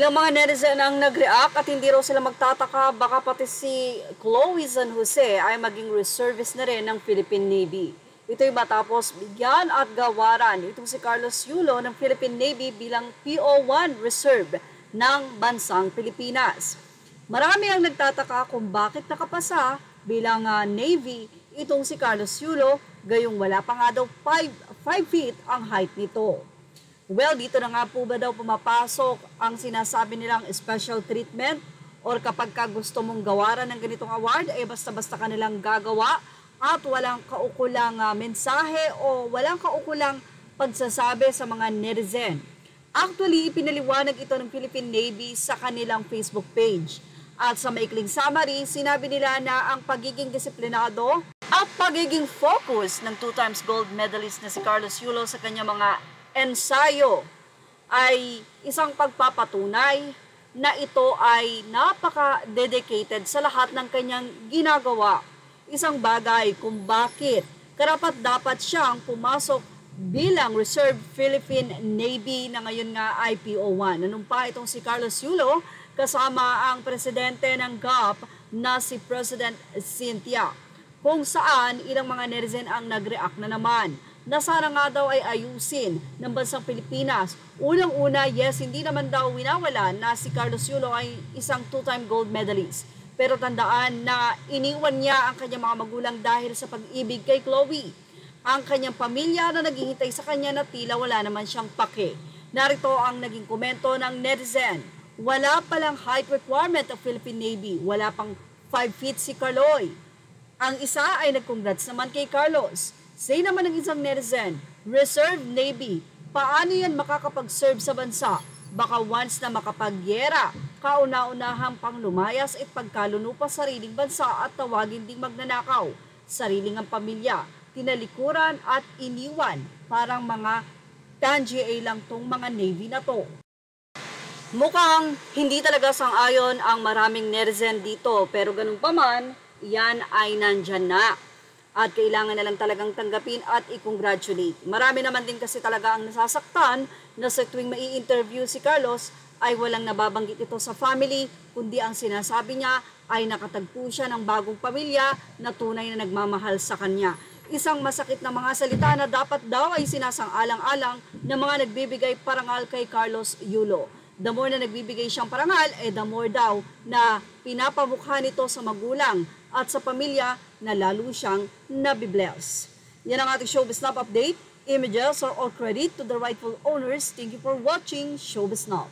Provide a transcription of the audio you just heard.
Ilang mga netizen ang nag-react at hindi raw sila magtataka baka pati si Chloe San Jose ay maging reservist na rin ng Philippine Navy. Ito'y matapos bigyan at gawaran itong si Carlos Yulo ng Philippine Navy bilang PO1 Reserve ng bansang Pilipinas. Marami ang nagtataka kung bakit nakapasa bilang Navy itong si Carlos Yulo, gayong wala pa nga daw 5 feet ang height nito. Well, dito na nga po ba daw pumapasok ang sinasabi nilang special treatment or kapag ka gusto mong gawaran ng ganitong award, ay basta-basta ka nilang gagawa at walang kaukulang mensahe o walang kaukulang pagsasabi sa mga netizen. Actually, ipinaliwanag ito ng Philippine Navy sa kanilang Facebook page. At sa maikling summary, sinabi nila na ang pagiging disiplinado at pagiging focus ng 2 times gold medalist na si Carlos Yulo sa kanyang mga ensayo ay isang pagpapatunay na ito ay napaka-dedicated sa lahat ng kanyang ginagawa. Isang bagay kung bakit karapat-dapat siyang pumasok bilang Reserve Philippine Navy na ngayon nga ay PO1. Nanumpa itong si Carlos Yulo kasama ang presidente ng GAP na si President Cynthia, kung saan ilang mga netizen ang nag-react na naman na sana nga daw ay ayusin ng bansang Pilipinas. Unang-una, yes, hindi naman daw winawala na si Carlos Yulo ay isang 2-time gold medalist. Pero tandaan na iniwan niya ang kanyang mga magulang dahil sa pag-ibig kay Chloe. Ang kanyang pamilya na naghihintay sa kanya na tila wala naman siyang pake. Narito ang naging komento ng netizen. Wala palang height requirement ng Philippine Navy. Wala pang 5 feet si Carloy. Ang isa ay nag-congrats naman kay Carlos. Say naman ng isang netizen, Reserve Navy, paano yan makakapag-serve sa bansa? Baka once na makapagyera, kauna-unahang pang lumayas at pagkaluno pa sariling bansa at tawagin ding magnanakaw. Sariling ang pamilya, tinalikuran at iniwan, parang mga TANGA lang tong mga Navy na to. Mukhang hindi talaga sang-ayon ang maraming netizen dito, pero ganun pa man, yan ay nandyan na. At kailangan na lang talagang tanggapin at i-congratulate. Marami naman din kasi talaga ang nasasaktan na sa tuwing mai-interview si Carlos ay walang nababanggit ito sa family, kundi ang sinasabi niya ay nakatagpo siya ng bagong pamilya na tunay na nagmamahal sa kanya. Isang masakit na mga salita na dapat daw ay sinasang-alang-alang ng mga nagbibigay parangal kay Carlos Yulo. The more na nagbibigay siyang parangal, the more daw na pinapamukha nito sa magulang at sa pamilya na lalo siyang nabibless. Yan ang ating Showbiz Now update. Images are all credit to the rightful owners. Thank you for watching Showbiz Now.